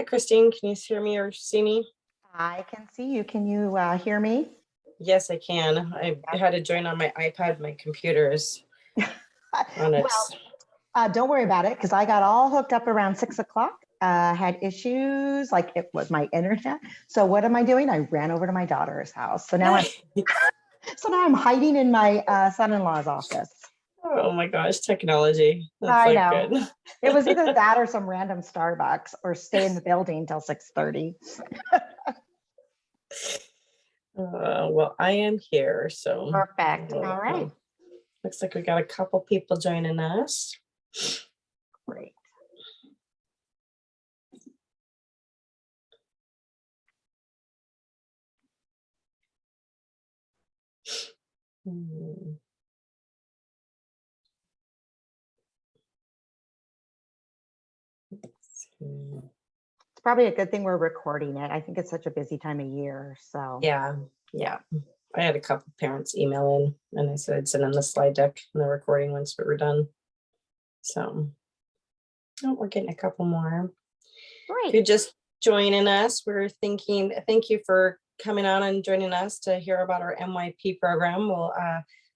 Hi, Christine. Can you hear me or see me? I can see you. Can you hear me? Yes, I can. I had to join on my iPad. My computer is on its. Don't worry about it because I got all hooked up around 6 o'clock. Had issues like it was my internet. So what am I doing? I ran over to my daughter's house. So now I'm hiding in my son-in-law's office. Oh my gosh, technology. That's I like know. good. It was either that or some random Starbucks or stay in the building till 6:30. Well, I am here, so Perfect. All right. looks like we got a couple people joining us. Great. Hmm. Let's see. It's probably a good thing we're recording it. I think it's such a busy time of year. So Yeah. I had a couple parents email in, and I said I'd send them the slide deck and the recording once we were done. So, oh, we're getting a couple more. great. If you're just joining us, we're thinking, thank you for coming on and joining us to hear about our MYP program. We'll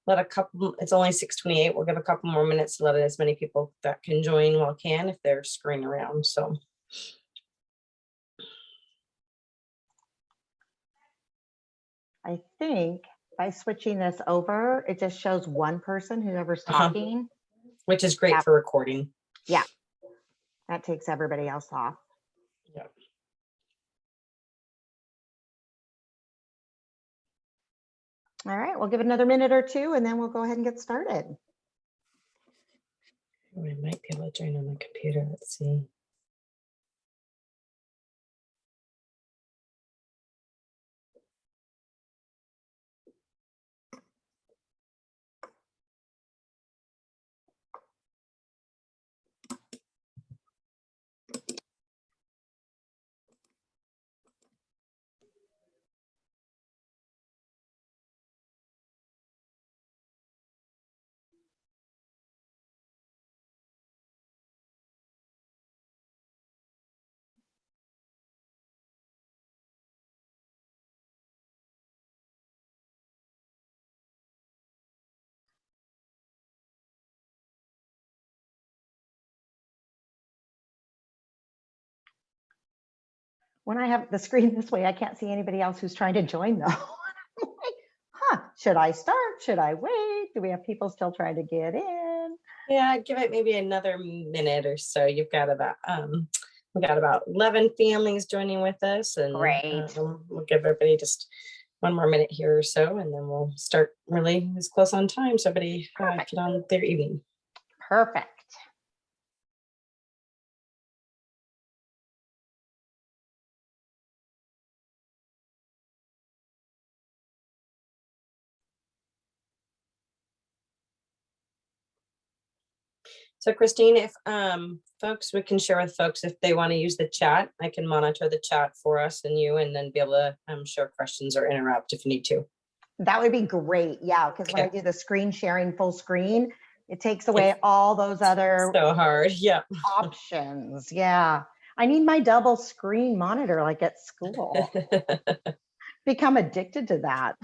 let a couple, it's only 6:28. We'll give a couple more minutes to let as many people that can join while can if they're screwing around. So. I think by switching this over, it just shows one person, whoever's talking. Which is great for recording. Yeah. That takes everybody else off. Yeah. All right, we'll give it another minute or two and then we'll go ahead and get started. I might be able to join on my computer. Let's see. When I have the screen this way, I can't see anybody else who's trying to join though. I'm like, should I start? Should I wait? Do we have people still trying to get in? Yeah, give it maybe another minute or so. You've got about we got about 11 families joining with us, and we'll give everybody just one more minute here or so, and then we'll start really as close on time so everybody get on their evening. Perfect. So Christine, if folks, we can share with folks if they want to use the chat. I can monitor the chat for us and you, and then be able to share questions or interrupt if you need to. That would be great. Yeah, because when I do the screen sharing full screen, it takes away all those other so hard options. Yeah. I need my double screen monitor like at school. Become addicted to that.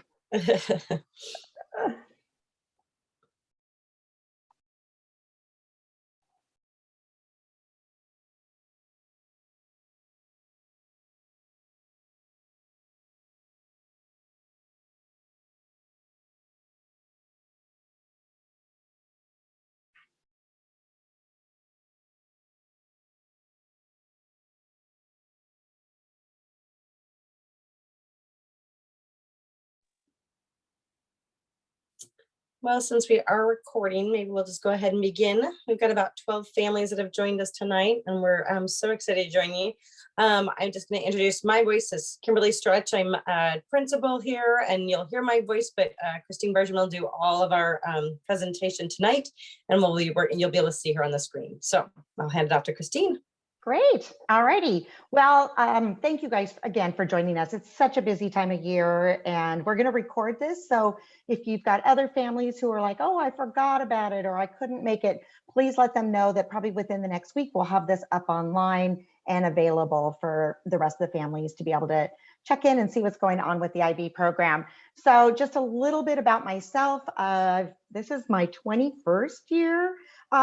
Well, since we are recording, maybe we'll just go ahead and begin. We've got about 12 families that have joined us tonight, and we're so excited to join you. I'm just going to introduce, my voice is Kimberly Stretch. I'm a principal here, and you'll hear my voice, but Christine Bergman will do all of our presentation tonight, and you'll be able to see her on the screen. So I'll hand it off to Christine. Great. All righty. Well, thank you guys again for joining us. It's such a busy time of year and we're going to record this. So if you've got other families who are like, oh, I forgot about it or I couldn't make it, please let them know that probably within the next week, we'll have this up online and available for the rest of the families to be able to check in and see what's going on with the IB program. So just a little bit about myself. This is my 21st year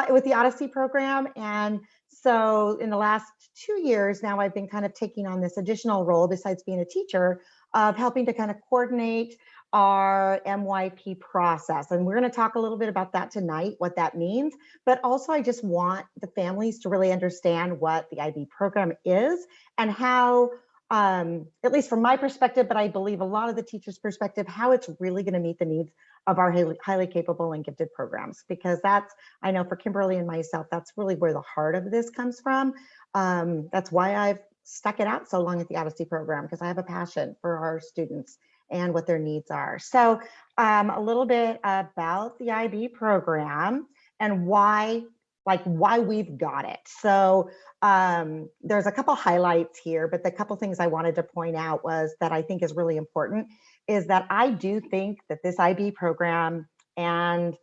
with the Odyssey program. And so in the last 2 years now, I've been kind of taking on this additional role besides being a teacher of helping to kind of coordinate our MYP process. And we're going to talk a little bit about that tonight, what that means. But also, I just want the families to really understand what the IB program is and how, at least from my perspective, but I believe a lot of the teachers' perspective, how it's really going to meet the needs of our highly capable and gifted programs. Because that's, I know for Kimberly and myself, that's really where the heart of this comes from. That's why I've stuck it out so long at the Odyssey program, because I have a passion for our students and what their needs are. So a little bit about the IB program and why we've got it. So there's a couple highlights here, but the couple things I wanted to point out was that I think is really important is that I do think that this IB program and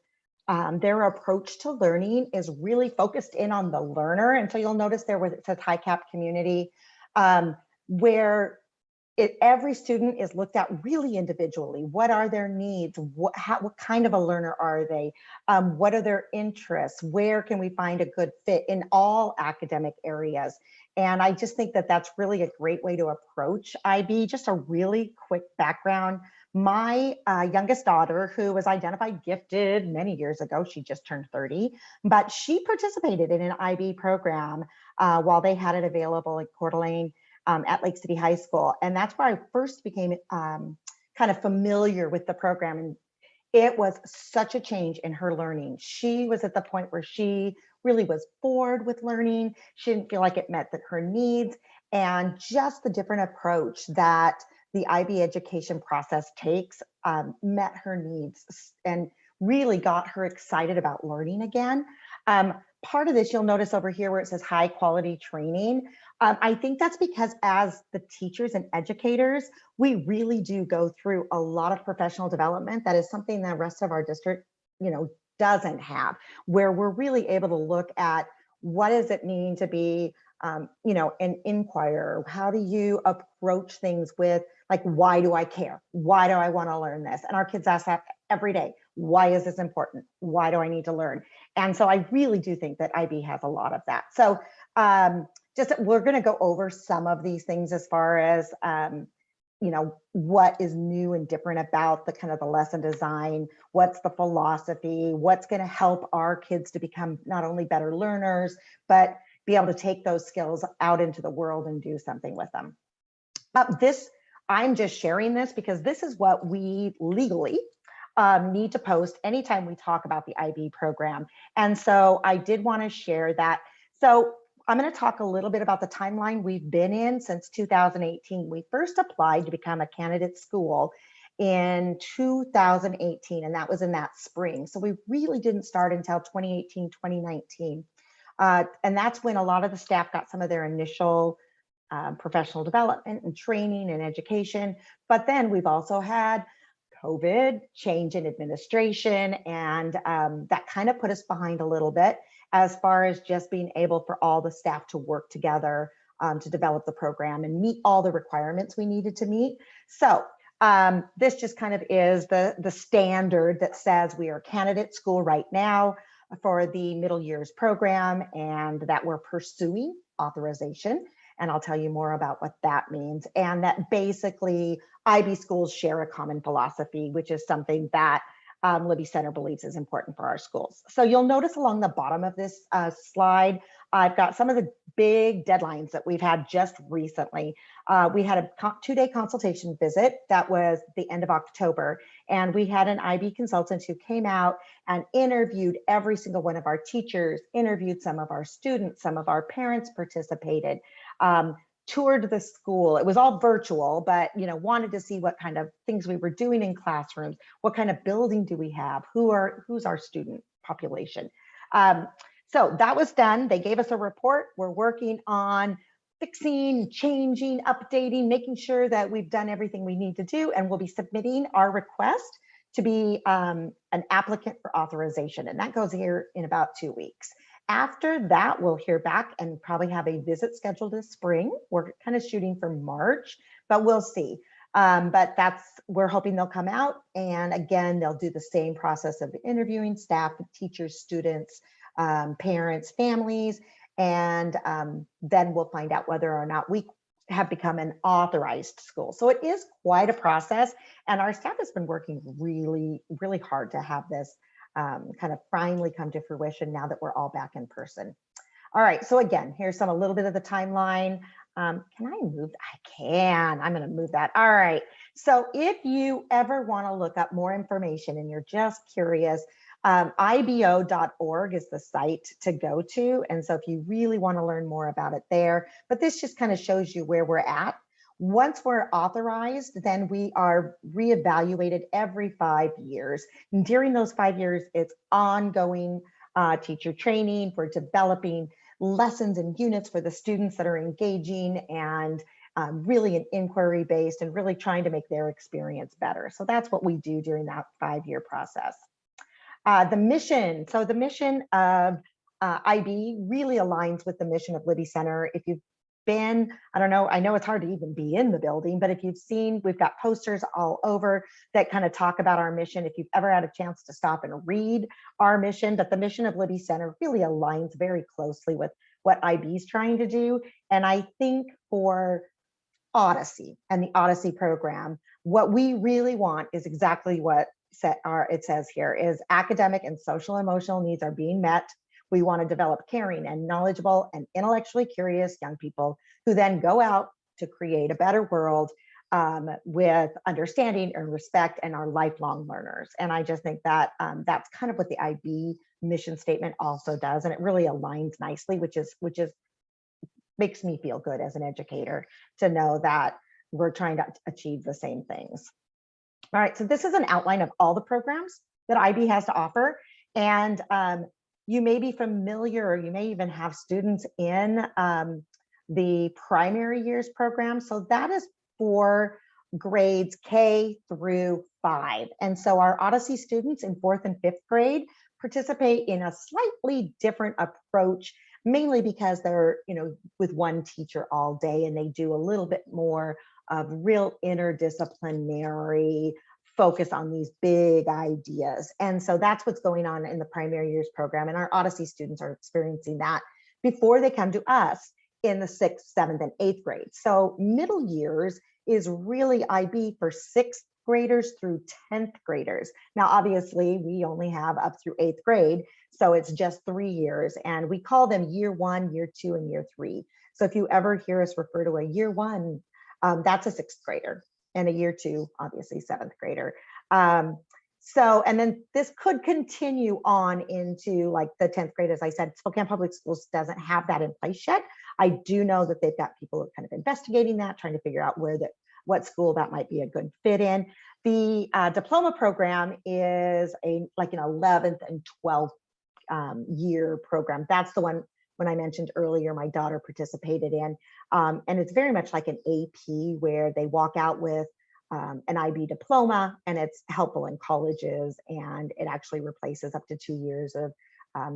their approach to learning is really focused in on the learner. And so you'll notice there where it says high cap community, where every student is looked at really individually. What are their needs? What kind of a learner are they? What are their interests? Where can we find a good fit in all academic areas? And I just think that that's really a great way to approach IB. Just a really quick background. My youngest daughter, who was identified gifted many years ago, she just turned 30, but she participated in an IB program while they had it available in Coeur d'Alene at Lake City High School. And that's where I first became kind of familiar with the program. And it was such a change in her learning. She was at the point where she really was bored with learning. She didn't feel like it met her needs. And just the different approach that the IB education process takes met her needs and really got her excited about learning again. Part of this, you'll notice over here where it says high quality training. I think that's because as the teachers and educators, we really do go through a lot of professional development. That is something that the rest of our district, doesn't have, where we're really able to look at what does it mean to be, an inquirer? How do you approach things with like, why do I care? Why do I want to learn this? And our kids ask that every day. Why is this important? Why do I need to learn? And so I really do think that IB has a lot of that. So we're going to go over some of these things as far as, what is new and different about the kind of the lesson design, what's the philosophy, what's going to help our kids to become not only better learners, but be able to take those skills out into the world and do something with them. I'm just sharing this because this is what we legally need to post anytime we talk about the IB program. And so I did want to share that. So I'm going to talk a little bit about the timeline we've been in since 2018. We first applied to become a candidate school in 2018, and that was in that spring. So we really didn't start until 2018, 2019. And that's when a lot of the staff got some of their initial professional development and training and education. But then we've also had COVID, change in administration, and that kind of put us behind a little bit as far as just being able for all the staff to work together to develop the program and meet all the requirements we needed to meet. So this just kind of is the standard that says we are a candidate school right now for the middle years program and that we're pursuing authorization. And I'll tell you more about what that means. And that basically IB schools share a common philosophy, which is something that Libby Center believes is important for our schools. So you'll notice along the bottom of this slide, I've got some of the big deadlines that we've had just recently. We had a 2-day consultation visit that was the end of October, and we had an IB consultant who came out and interviewed every single one of our teachers, interviewed some of our students, some of our parents participated, toured the school. It was all virtual, but wanted to see what kind of things we were doing in classrooms, what kind of building do we have, who's our student population. So that was done. They gave us a report. We're working on fixing, changing, updating, making sure that we've done everything we need to do, and we'll be submitting our request to be an applicant for authorization. And that goes here in about 2 weeks. After that, we'll hear back and probably have a visit scheduled this spring. We're kind of shooting for March, but we'll see. But we're hoping they'll come out, and again, they'll do the same process of interviewing staff, teachers, students, parents, families, and then we'll find out whether or not we have become an authorized school. So it is quite a process, and our staff has been working really, really hard to have this kind of finally come to fruition now that we're all back in person. All right, so again, here's a little bit of the timeline. Can I move? I can. I'm going to move that. All right. So if you ever want to look up more information and you're just curious, ibo.org is the site to go to. And so if you really want to learn more about it there, but this just kind of shows you where we're at. Once we're authorized, then we are reevaluated every 5 years. And during those 5 years, it's ongoing teacher training. We're developing lessons and units for the students that are engaging, and really an inquiry based and really trying to make their experience better. So that's what we do during that 5-year process. The mission. So the mission of IB really aligns with the mission of Libby Center. If you've been, I don't know, I know it's hard to even be in the building, but if you've seen, we've got posters all over that kind of talk about our mission. If you've ever had a chance to stop and read our mission, but the mission of Libby Center really aligns very closely with what IB is trying to do. And I think for Odyssey and the Odyssey program, what we really want is exactly what it says here is academic and social emotional needs are being met. We want to develop caring and knowledgeable and intellectually curious young people who then go out to create a better world with understanding and respect and are lifelong learners. And I just think that that's kind of what the IB mission statement also does. And it really aligns nicely, which is makes me feel good as an educator to know that we're trying to achieve the same things. All right, so this is an outline of all the programs that IB has to offer. And you may be familiar, or you may even have students in the primary years program. So that is for grades K through 5. And so our Odyssey students in 4th and 5th grade participate in a slightly different approach, mainly because they're, with one teacher all day, and they do a little bit more of real interdisciplinary focus on these big ideas. And so that's what's going on in the primary years program. And our Odyssey students are experiencing that before they come to us in the 6th, 7th, and 8th grade. So middle years is really IB for 6th graders through 10th graders. Now, obviously, we only have up through 8th grade, so it's just 3 years. And we call them year 1, year 2, and year 3. So if you ever hear us refer to a year 1, that's a 6th grader, and a year 2, obviously 7th grader. And then this could continue on into like the 10th grade. As I said, Spokane Public Schools doesn't have that in place yet. I do know that they've got people kind of investigating that, trying to figure out what school that might be a good fit in. The diploma program is like an 11th and 12th year program. That's the one when I mentioned earlier, my daughter participated in. And it's very much like an AP where they walk out with an IB diploma, and it's helpful in colleges, and it actually replaces up to 2 years of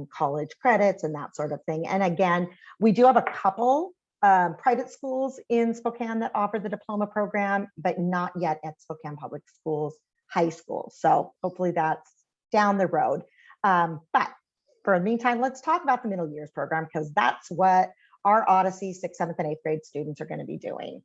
college credits and that sort of thing. And again, we do have a couple private schools in Spokane that offer the diploma program, but not yet at Spokane Public Schools high school. So hopefully that's down the road. But for the meantime, let's talk about the middle years program, because that's what our Odyssey 6th, 7th, and 8th grade students are going to be doing.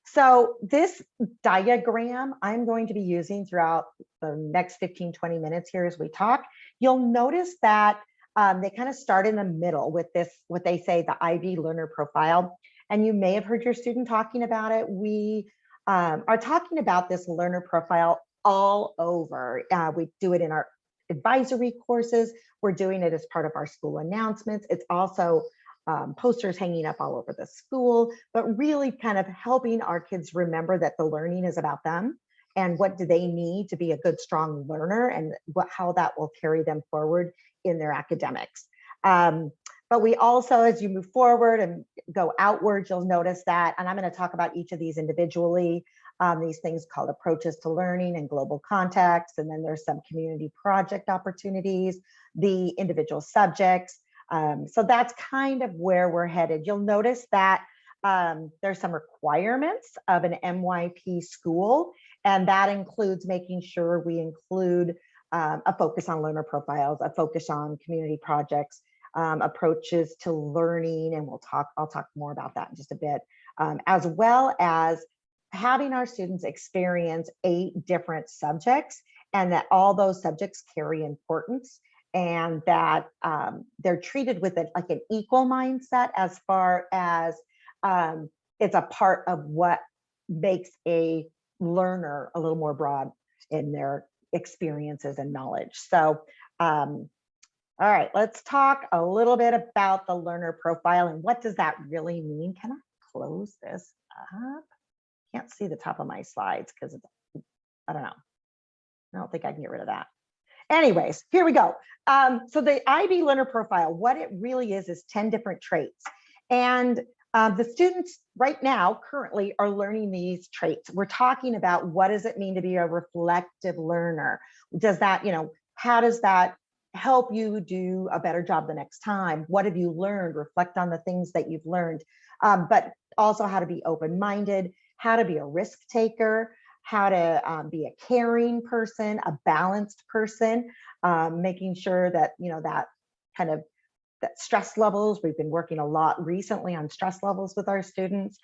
So this diagram I'm going to be using throughout the next 15, 20 minutes here as we talk. You'll notice that they kind of start in the middle with this, what they say, the IB learner profile. And you may have heard your student talking about it. We are talking about this learner profile all over. We do it in our advisory courses. We're doing it as part of our school announcements. It's also posters hanging up all over the school, but really kind of helping our kids remember that the learning is about them and what do they need to be a good, strong learner, and how that will carry them forward in their academics. But we also, as you move forward and go outward, you'll notice that, and I'm going to talk about each of these individually. these things called approaches to learning and global context. And then there's some community project opportunities, the individual subjects. So that's kind of where we're headed. You'll notice that there's some requirements of an MYP school, and that includes making sure we include a focus on learner profiles, a focus on community projects, approaches to learning, and I'll talk more about that in just a bit, as well as having our students experience 8 different subjects, and that all those subjects carry importance, and that they're treated with like an equal mindset as far as it's a part of what makes a learner a little more broad in their experiences and knowledge. So, all right, let's talk a little bit about the learner profile and what does that really mean. Can I close this up? Can't see the top of my slides because I don't know. I don't think I can get rid of that. Anyways, here we go. So the IB learner profile, what it really is 10 different traits. And the students right now currently are learning these traits. We're talking about what does it mean to be a reflective learner? Does that, how does that help you do a better job the next time? What have you learned? Reflect on the things that you've learned, but also how to be open-minded, how to be a risk taker, how to be a caring person, a balanced person, making sure that, that kind of that stress levels, we've been working a lot recently on stress levels with our students,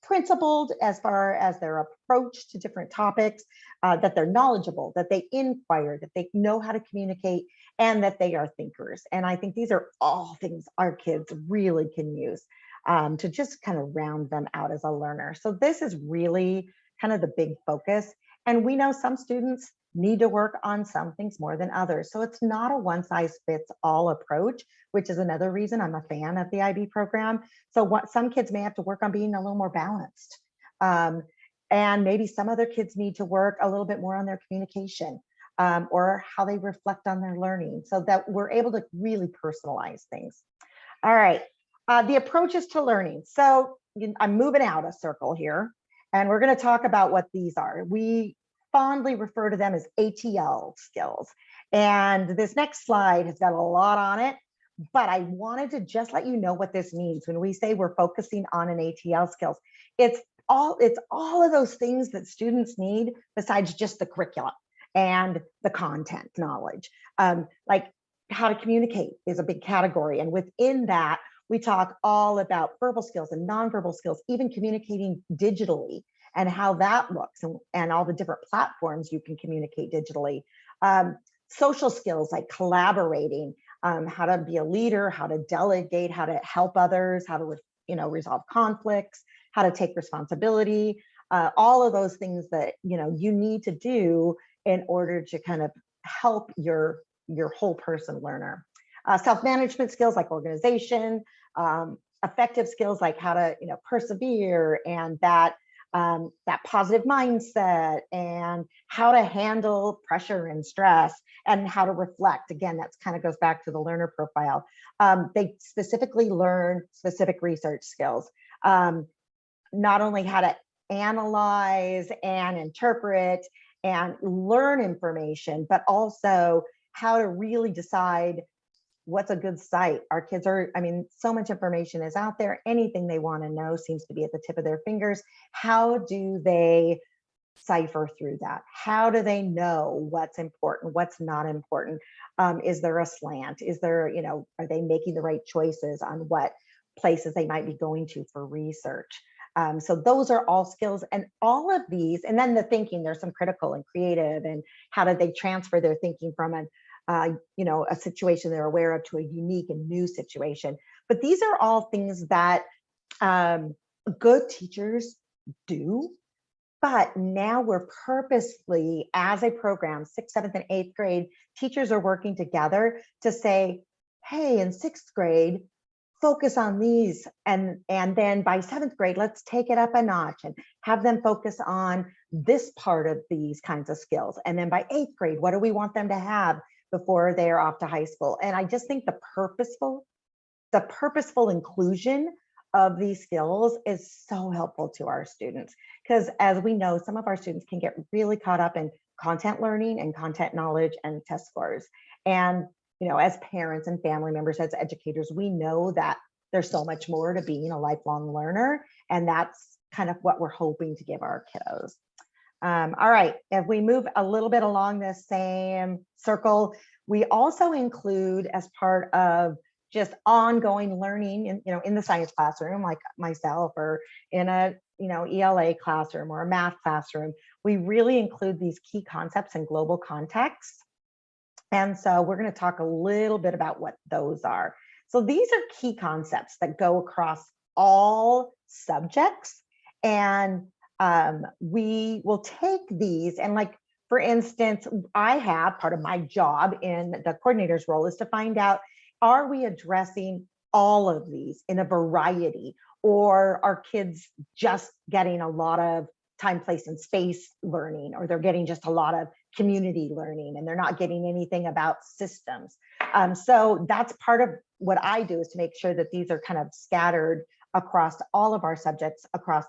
principled as far as their approach to different topics, that they're knowledgeable, that they inquire, that they know how to communicate, and that they are thinkers. And I think these are all things our kids really can use to just kind of round them out as a learner. So this is really kind of the big focus. And we know some students need to work on some things more than others. So it's not a one size fits all approach, which is another reason I'm a fan of the IB program. So what some kids may have to work on being a little more balanced. And maybe some other kids need to work a little bit more on their communication or how they reflect on their learning so that we're able to really personalize things. All right, the approaches to learning. So I'm moving out a circle here. And we're going to talk about what these are. We fondly refer to them as ATL skills. And this next slide has got a lot on it, but I wanted to just let you know what this means when we say we're focusing on an ATL skills. It's all of those things that students need besides just the curriculum and the content knowledge. Like how to communicate is a big category. And within that, we talk all about verbal skills and nonverbal skills, even communicating digitally and how that looks and all the different platforms you can communicate digitally. Social skills like collaborating, how to be a leader, how to delegate, how to help others, how to resolve conflicts, how to take responsibility, all of those things that you need to do in order to kind of help your whole person learner. Self-management skills like organization, effective skills like how to persevere, and that positive mindset, and how to handle pressure and stress, and how to reflect. Again, that's kind of goes back to the learner profile. They specifically learn specific research skills, not only how to analyze and interpret and learn information, but also how to really decide what's a good site. Our kids are, so much information is out there. Anything they want to know seems to be at the tip of their fingers. How do they cipher through that? How do they know what's important, what's not important? Is there a slant? Is there, are they making the right choices on what places they might be going to for research? So those are all skills, and all of these, and then the thinking, there's some critical and creative, and how do they transfer their thinking from a situation they're aware of to a unique and new situation. But these are all things that good teachers do. But now we're purposely, as a program, 6th, 7th, and 8th grade, teachers are working together to say, hey, in 6th grade, focus on these. And then by 7th grade, let's take it up a notch and have them focus on this part of these kinds of skills. And then by 8th grade, what do we want them to have before they're off to high school? And I just think the purposeful inclusion of these skills is so helpful to our students, because as we know, some of our students can get really caught up in content learning and content knowledge and test scores. And, as parents and family members, as educators, we know that there's so much more to being a lifelong learner. And that's kind of what we're hoping to give our kiddos. All right, if we move a little bit along this same circle, we also include, as part of just ongoing learning in the science classroom, like myself, or in a ELA classroom or a math classroom, we really include these key concepts in global context. And so we're going to talk a little bit about what those are. So these are key concepts that go across all subjects, and we will take these and, like, for instance, I have part of my job in the coordinator's role is to find out, are we addressing all of these in a variety, or are kids just getting a lot of time, place, and space learning, or they're getting just a lot of community learning and they're not getting anything about systems. So that's part of what I do, is to make sure that these are kind of scattered across all of our subjects, across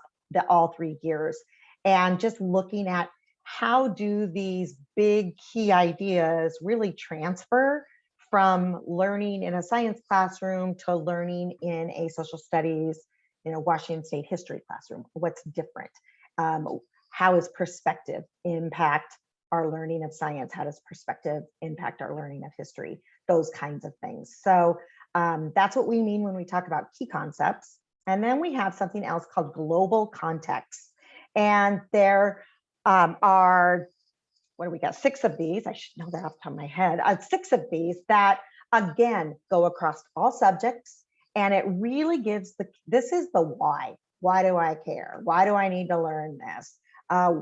all 3 years, and just looking at how do these big key ideas really transfer from learning in a science classroom to learning in a social studies, Washington State history classroom. What's different? How does perspective impact our learning of science? How does perspective impact our learning of history? Those kinds of things. So that's what we mean when we talk about key concepts. And then we have something else called global context. And there are, what do we got? 6 of these. I should know that off the top of my head. 6 of these that, again, go across all subjects. And it really gives this is the why. Why do I care? Why do I need to learn this?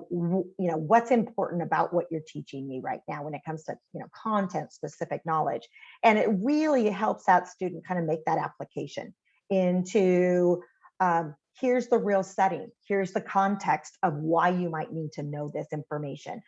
What's important about what you're teaching me right now when it comes to, content specific knowledge. And it really helps that student kind of make that application into, here's the real setting. Here's the context of why you might need to know this information.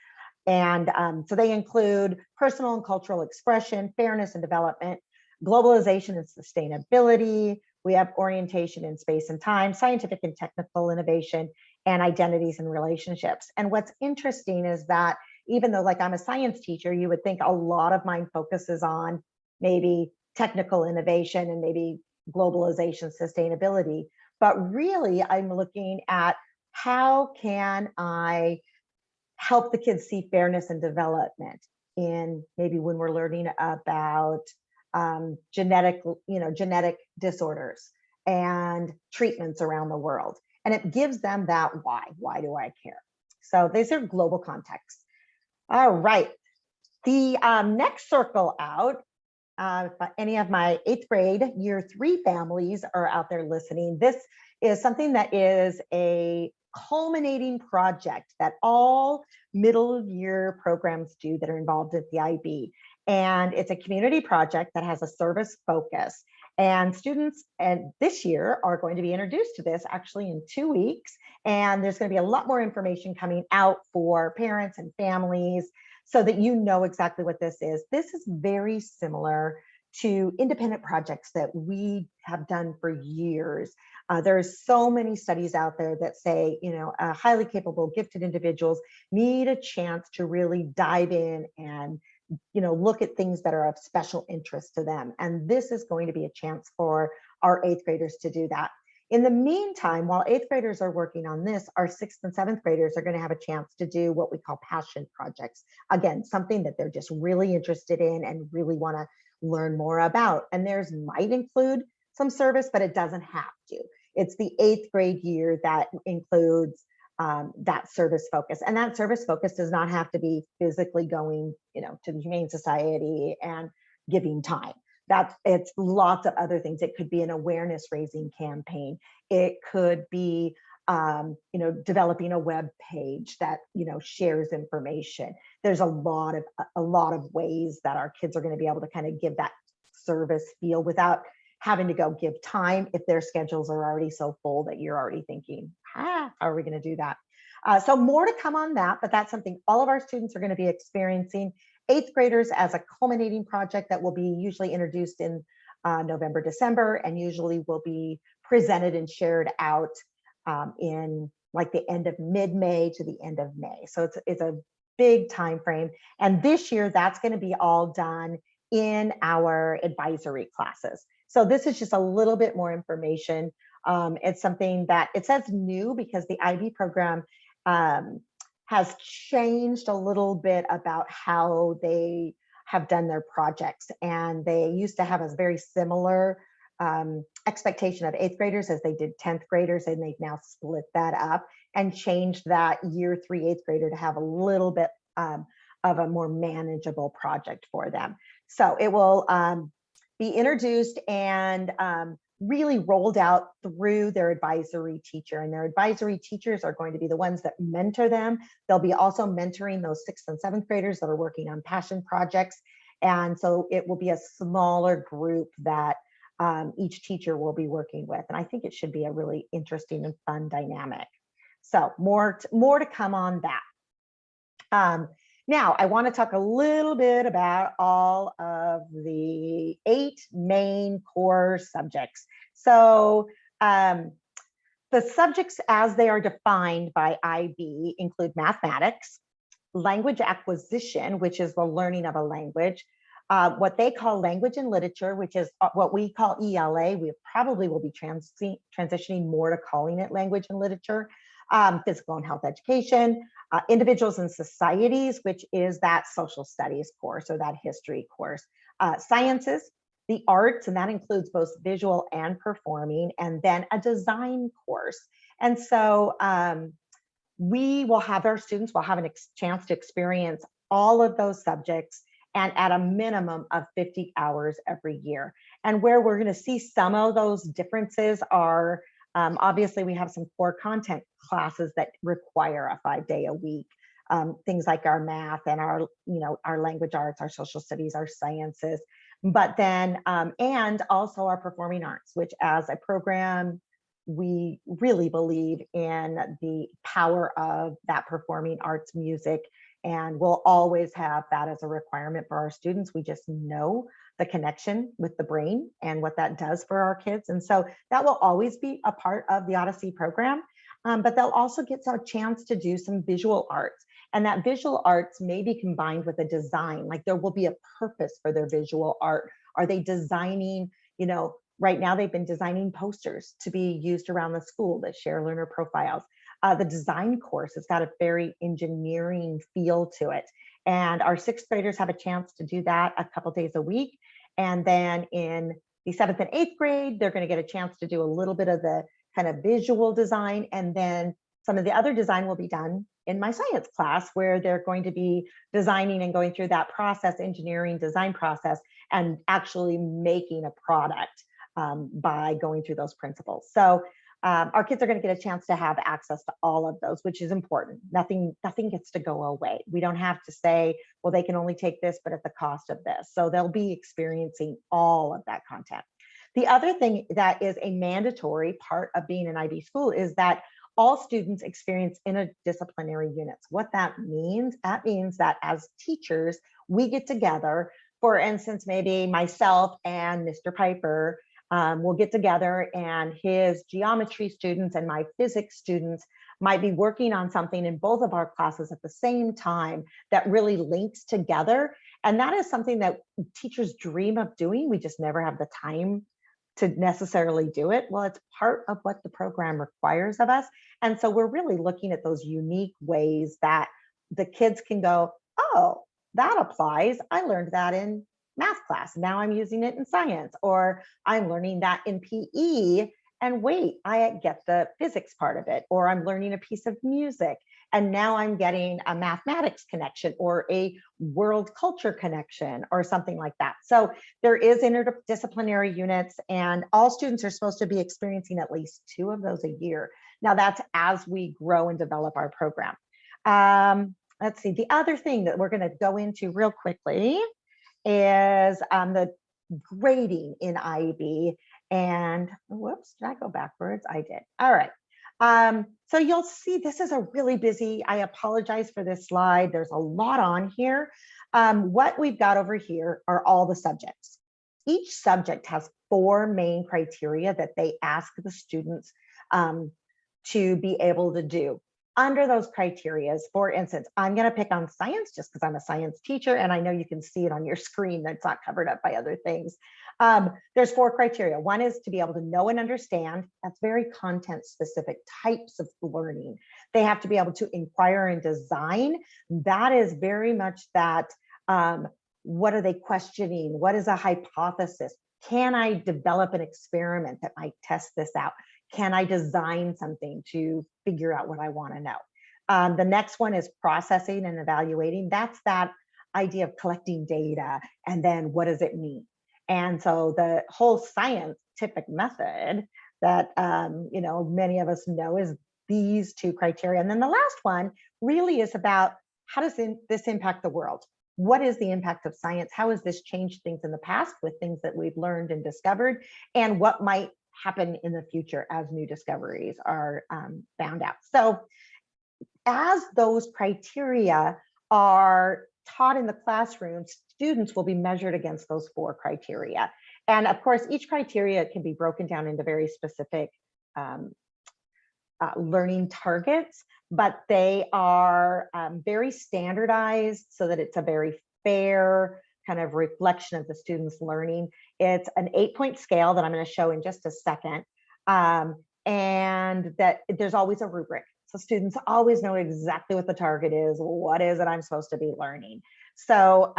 And so they include personal and cultural expression, fairness and development, globalization and sustainability. We have orientation in space and time, scientific and technical innovation, and identities and relationships. And what's interesting is that even though, like, I'm a science teacher, you would think a lot of mine focuses on maybe technical innovation and maybe globalization, sustainability, but really I'm looking at how can I help the kids see fairness and development in maybe when we're learning about genetic disorders and treatments around the world. And it gives them that why. Why do I care? So these are global contexts. All right. The next circle out, if any of my 8th grade year 3 families are out there listening, this is something that is a culminating project that all middle year programs do that are involved at the IB. And it's a community project that has a service focus. And students this year are going to be introduced to this actually in 2 weeks. And there's going to be a lot more information coming out for parents and families so that you know exactly what this is. This is very similar to independent projects that we have done for years. There's so many studies out there that say, highly capable, gifted individuals need a chance to really dive in and look at things that are of special interest to them. And this is going to be a chance for our 8th graders to do that. In the meantime, while 8th graders are working on this, our 6th and 7th graders are going to have a chance to do what we call passion projects. Again, something that they're just really interested in and really want to learn more about. And theirs might include some service, but it doesn't have to. It's the 8th grade year that includes that service focus. And that service focus does not have to be physically going, to the Humane Society and giving time. It's lots of other things. It could be an awareness raising campaign. It could be, developing a web page that, shares information. There's a lot of ways that our kids are going to be able to kind of give that service feel without having to go give time if their schedules are already so full that you're already thinking, how are we going to do that? So more to come on that, but that's something all of our students are going to be experiencing. 8th graders as a culminating project that will be usually introduced in November, December, and usually will be presented and shared out in like the end of mid-May to the end of May. So it's a big time frame. And this year, that's going to be all done in our advisory classes. So this is just a little bit more information. It's something that it says new because the IB program has changed a little bit about how they have done their projects. And they used to have a very similar expectation of 8th graders as they did 10th graders, and they've now split that up and changed that year 3 8th grader to have a little bit of a more manageable project for them. So it will be introduced and really rolled out through their advisory teacher, and their advisory teachers are going to be the ones that mentor them. They'll be also mentoring those 6th and 7th graders that are working on passion projects. And so it will be a smaller group that each teacher will be working with. And I think it should be a really interesting and fun dynamic. So more to come on that. Now, I want to talk a little bit about all of the 8 main core subjects. So the subjects as they are defined by IB include mathematics, language acquisition, which is the learning of a language, what they call language and literature, which is what we call ELA. We probably will be transitioning more to calling it language and literature, physical and health education, individuals and societies, which is that social studies course or that history course, sciences, the arts, and that includes both visual and performing, and then a design course. And so we will have our students will have a chance to experience all of those subjects and at a minimum of 50 hours every year. And where we're going to see some of those differences are obviously we have some core content classes that require a 5-day-a-week, things like our math and our language arts, our social studies, our sciences, but then and also our performing arts, which as a program we really believe in the power of that performing arts music, and we'll always have that as a requirement for our students. We just know the connection with the brain and what that does for our kids. And so that will always be a part of the Odyssey program, but they'll also get a chance to do some visual arts. And that visual arts may be combined with a design, like there will be a purpose for their visual art. Are they designing, right now they've been designing posters to be used around the school that share learner profiles. The design course has got a very engineering feel to it. And our 6th graders have a chance to do that a couple days a week. And then in the 7th and 8th grade, they're going to get a chance to do a little bit of the kind of visual design. And then some of the other design will be done in my science class, where they're going to be designing and going through that process, engineering design process, and actually making a product by going through those principles. So our kids are going to get a chance to have access to all of those, which is important. Nothing gets to go away. We don't have to say, well, they can only take this, but at the cost of this. So they'll be experiencing all of that content. The other thing that is a mandatory part of being an IB school is that all students experience interdisciplinary units. What that means that as teachers, we get together, for instance, maybe myself and Mr. Piper we'll get together, and his geometry students and my physics students might be working on something in both of our classes at the same time that really links together. And that is something that teachers dream of doing. We just never have the time to necessarily do it. Well, it's part of what the program requires of us. And so we're really looking at those unique ways that the kids can go, oh, that applies. I learned that in math class. Now I'm using it in science, or I'm learning that in PE. And wait, I get the physics part of it, or I'm learning a piece of music. And now I'm getting a mathematics connection or a world culture connection or something like that. So there is interdisciplinary units, and all students are supposed to be experiencing at least 2 of those a year. Now that's as we grow and develop our program. Let's see, the other thing that we're going to go into real quickly is the grading in IB. And whoops, did I go backwards? I did. All right. So you'll see this is a really busy, I apologize for this slide. There's a lot on here. What we've got over here are all the subjects. each subject has 4 main criteria that they ask the students to be able to do. Under those criteria, for instance, I'm going to pick on science just because I'm a science teacher, and I know you can see it on your screen that's not covered up by other things. There's 4 criteria. One is to be able to know and understand. That's very content specific types of learning. They have to be able to inquire and design. That is very much that, what are they questioning? What is a hypothesis? Can I develop an experiment that might test this out? Can I design something to figure out what I want to know? The next one is processing and evaluating. That's that idea of collecting data and then what does it mean? And so the whole scientific method that many of us know is these 2 criteria. And then the last one really is about how does this impact the world? What is the impact of science? How has this changed things in the past with things that we've learned and discovered? And what might happen in the future as new discoveries are found out? So as those criteria are taught in the classroom, students will be measured against those 4 criteria. And of course, each criteria can be broken down into very specific learning targets, but they are very standardized so that it's a very fair kind of reflection of the students' learning. It's an 8-point scale that I'm going to show in just a second. And that there's always a rubric. So students always know exactly what the target is. What is it I'm supposed to be learning? So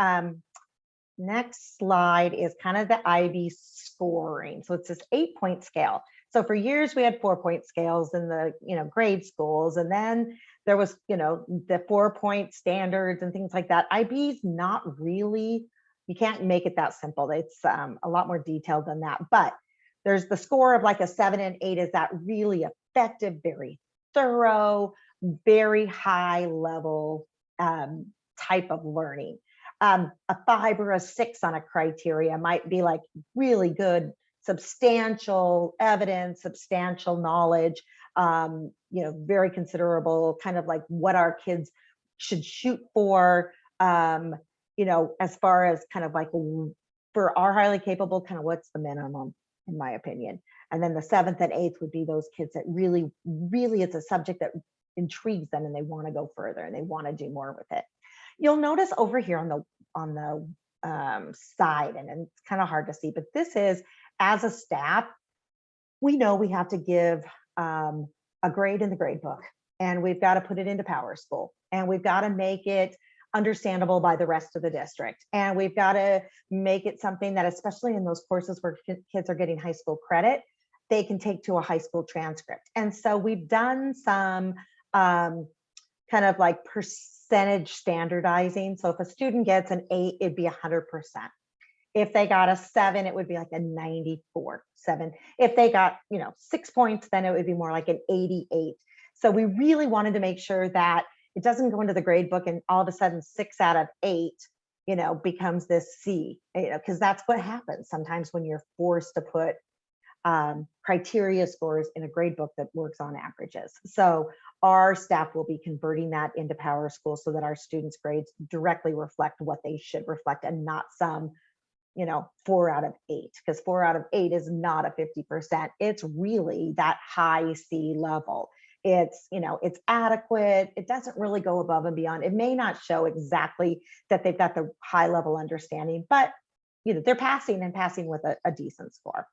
next slide is kind of the IB scoring. So it's this 8-point scale. So for years we had 4-point scales in the grade schools, and then there was the 4-point standards and things like that. IB is not really, you can't make it that simple. It's a lot more detailed than that. But there's the score of like a 7 and 8 is that really effective, very thorough, very high level type of learning. A 5 or a 6 on a criteria might be like really good, substantial evidence, substantial knowledge, very considerable, kind of like what our kids should shoot for, as far as kind of like for our highly capable, kind of what's the minimum, in my opinion. And then the 7th and 8th would be those kids that really, really, it's a subject that intrigues them and they want to go further and they want to do more with it. You'll notice over here on the side, and it's kind of hard to see, but this is, as a staff, we know we have to give a grade in the grade book, and we've got to put it into Power School, and we've got to make it understandable by the rest of the district, and we've got to make it something that, especially in those courses where kids are getting high school credit, they can take to a high school transcript. And so we've done some kind of like percentage standardizing. So if a student gets an 8, it'd be 100%. If they got a 7, it would be like a 94.7. If they got 6 points, then it would be more like an 88. So we really wanted to make sure that it doesn't go into the grade book and all of a sudden 6 out of 8 becomes this C, because that's what happens sometimes when you're forced to put criteria scores in a grade book that works on averages. So our staff will be converting that into Power School so that our students' grades directly reflect what they should reflect, and not some 4 out of 8, because 4 out of 8 is not a 50%. It's really that high C level. It's it's adequate. It doesn't really go above and beyond. It may not show exactly that they've got the high level understanding, but they're passing with a decent score.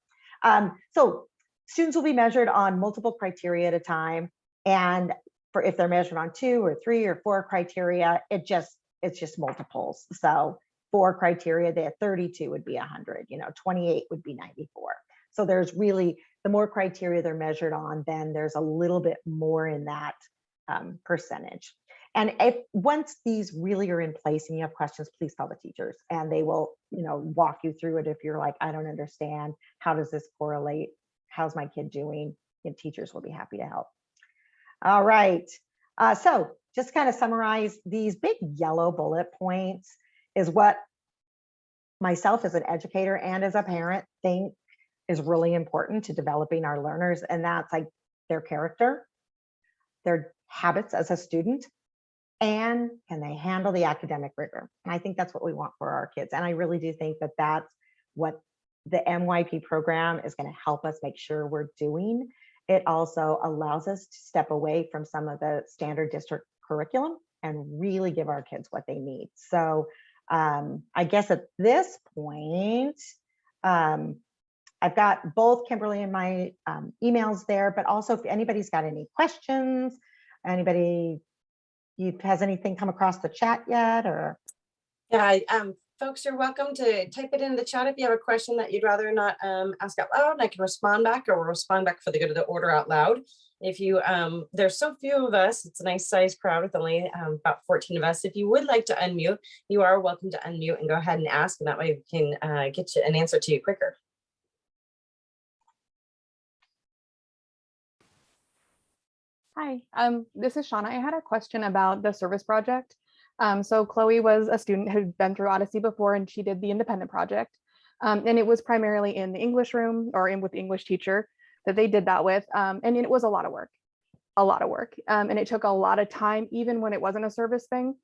So students will be measured on multiple criteria at a time, and if they're measured on 2 or 3 or 4 criteria, it's just multiples. So 4 criteria, they had 32 would be 100, 28 would be 94. So there's really, the more criteria they're measured on, then there's a little bit more in that percentage. And if once these really are in place and you have questions, please tell the teachers, and they will, walk you through it. If you're like, I don't understand, how does this correlate? How's my kid doing? And teachers will be happy to help. All right. So just kind of summarize, these big yellow bullet points is what myself as an educator and as a parent think is really important to developing our learners. And that's like their character, their habits as a student, and can they handle the academic rigor? And I think that's what we want for our kids. And I really do think that that's what the MYP program is going to help us make sure we're doing. It also allows us to step away from some of the standard district curriculum and really give our kids what they need. So I guess at this point, I've got both Kimberly and my emails there, but also if anybody's got any questions, anybody has anything come across the chat yet, or? Yeah, folks are welcome to type it in the chat if you have a question that you'd rather not ask out loud, and I can respond back, or respond back for the good of the order out loud. If you, there's so few of us, it's a nice sized crowd with only about 14 of us. If you would like to unmute, you are welcome to unmute and go ahead and ask, and that way we can get you an answer to you quicker. Hi, this is Shauna. I had a question about the service project. So Chloe was a student who'd been through Odyssey before, and she did the independent project. And it was primarily in the English room or in with the English teacher that they did that with. And it was a lot of work. And it took a lot of time, even when it wasn't a service thing.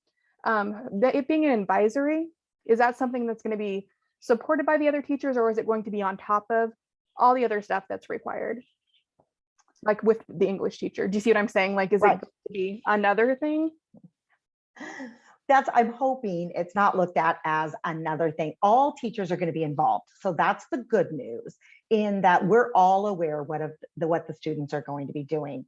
It being an advisory, is that something that's going to be supported by the other teachers, or is it going to be on top of all the other stuff that's required? Like with the English teacher, do you see what I'm saying? Like, is it going to be another thing? I'm hoping it's not looked at as another thing. All teachers are going to be involved. So that's the good news, in that we're all aware what the students are going to be doing.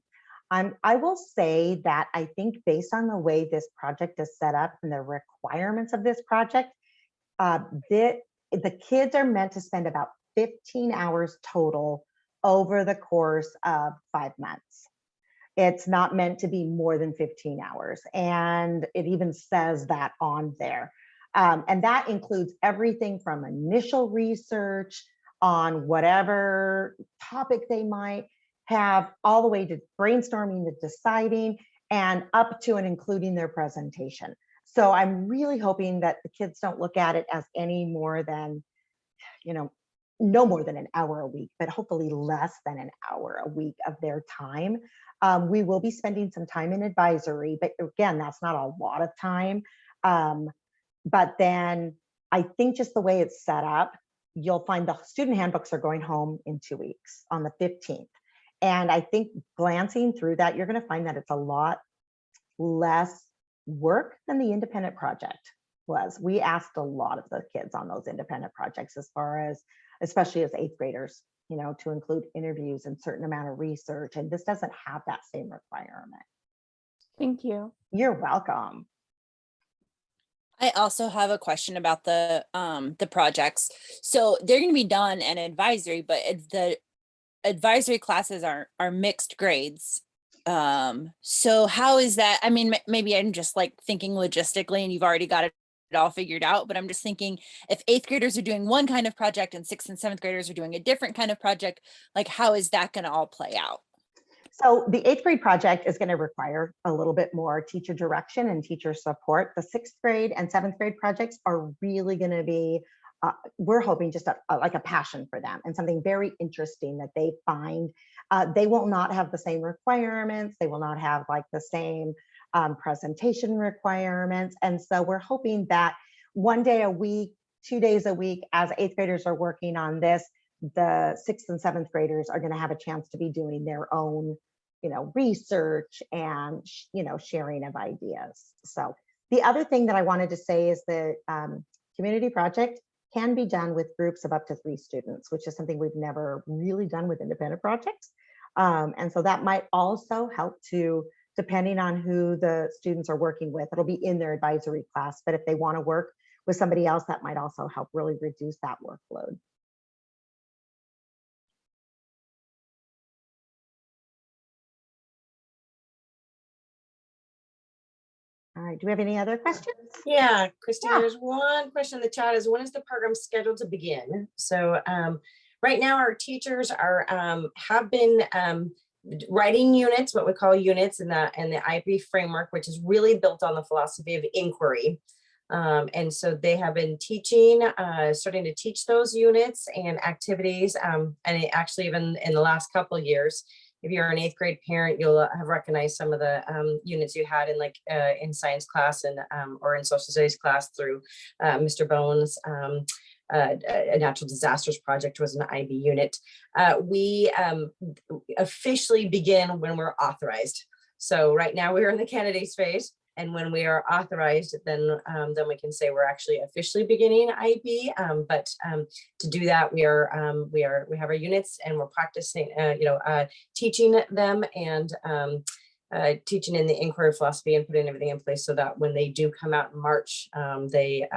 I will say that I think based on the way this project is set up and the requirements of this project, the kids are meant to spend about 15 hours total over the course of 5 months. It's not meant to be more than 15 hours. And it even says that on there. And that includes everything from initial research on whatever topic they might have, all the way to brainstorming, the deciding, and up to and including their presentation. So I'm really hoping that the kids don't look at it as any more than, no more than an hour a week, but hopefully less than an hour a week of their time. We will be spending some time in advisory, but again, that's not a lot of time. But then I think just the way it's set up, you'll find the student handbooks are going home in 2 weeks on the 15th. And I think glancing through that, you're going to find that it's a lot less work than the independent project was. We asked a lot of the kids on those independent projects, as far as, especially as 8th graders, to include interviews and certain amount of research. And this doesn't have that same requirement. Thank you. You're welcome. I also have a question about the projects. So they're going to be done in advisory, but the advisory classes are mixed grades. So how is that? I mean, maybe I'm just like thinking logistically, and you've already got it all figured out, but I'm just thinking, if 8th graders are doing one kind of project and 6th and 7th graders are doing a different kind of project, like how is that going to all play out? So the 8th grade project is going to require a little bit more teacher direction and teacher support. The 6th grade and 7th grade projects are really going to be, we're hoping, just like a passion for them and something very interesting that they find. They will not have the same requirements. They will not have like the same presentation requirements. And so we're hoping that 1 day a week, 2 days a week, as 8th graders are working on this, the 6th and 7th graders are going to have a chance to be doing their own, research and, sharing of ideas. So the other thing that I wanted to say is the community project can be done with groups of up to 3 students, which is something we've never really done with independent projects. And so that might also help to, depending on who the students are working with, it'll be in their advisory class, but if they want to work with somebody else, that might also help really reduce that workload. All right, do we have any other questions? Yeah, Christina, Yeah. there's one question in the chat: is when is the program scheduled to begin? So right now our teachers are have been writing units, what we call units in the IB framework, which is really built on the philosophy of inquiry. And so they have been teaching, starting to teach those units and activities. And actually, even in the last couple of years, if you're an 8th grade parent, you'll have recognized some of the units you had in in science class and or in social studies class through Mr. Bones. a natural disasters project was an IB unit. We officially begin when we're authorized. So right now we're in the candidates phase. And when we are authorized, then we can say we're actually officially beginning IB. But to do that, we have our units and we're practicing, teaching them and teaching in the inquiry philosophy and putting everything in place so that when they do come out in March, they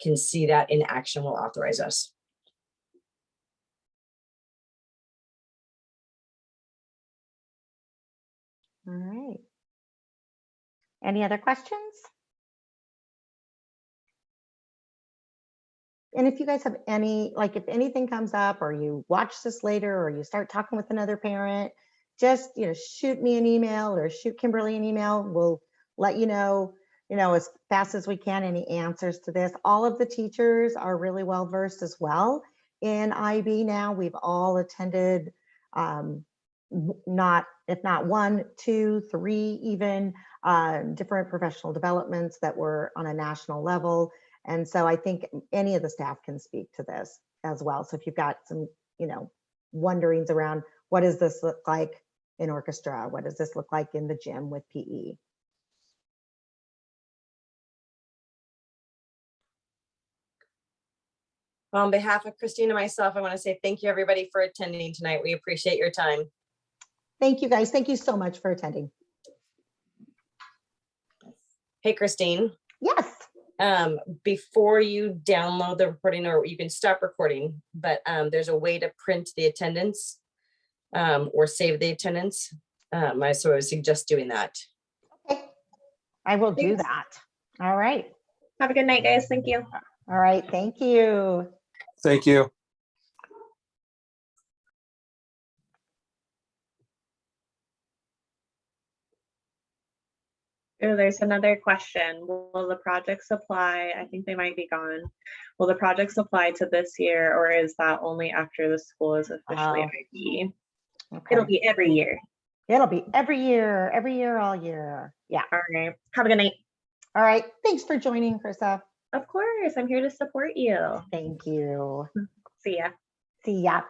can see that in action will authorize us. All right. Any other questions? And if you guys have any, like if anything comes up or you watch this later or you start talking with another parent, just, shoot me an email or shoot Kimberly an email. We'll let you know, as fast as we can, any answers to this. All of the teachers are really well versed as well in IB now. We've all attended, if not 1, 2, 3, even different professional developments that were on a national level. And so I think any of the staff can speak to this as well. So if you've got some, wonderings around what does this look like in orchestra? What does this look like in the gym with PE? Well, on behalf of Christine and myself, I want to say thank you everybody for attending tonight. We appreciate your time. Thank you guys. Thank you so much for attending. Hey, Christine. Yes. Before you download the recording, or you can stop recording, but there's a way to print the attendance or save the attendance. I would suggest doing that. Okay. I will do that. All right. Have a good night, guys. Thank you. All right. Thank you. Thank you. Oh, there's another question. Will the projects apply? I think they might be gone. Will the projects apply to this year, or is that only after the school is officially IB? Okay. It'll be every year. It'll be every year, all year. Yeah. All right. Have a good night. All right. Thanks for joining, Krista. Of course. I'm here to support you. Thank you. See ya. See ya.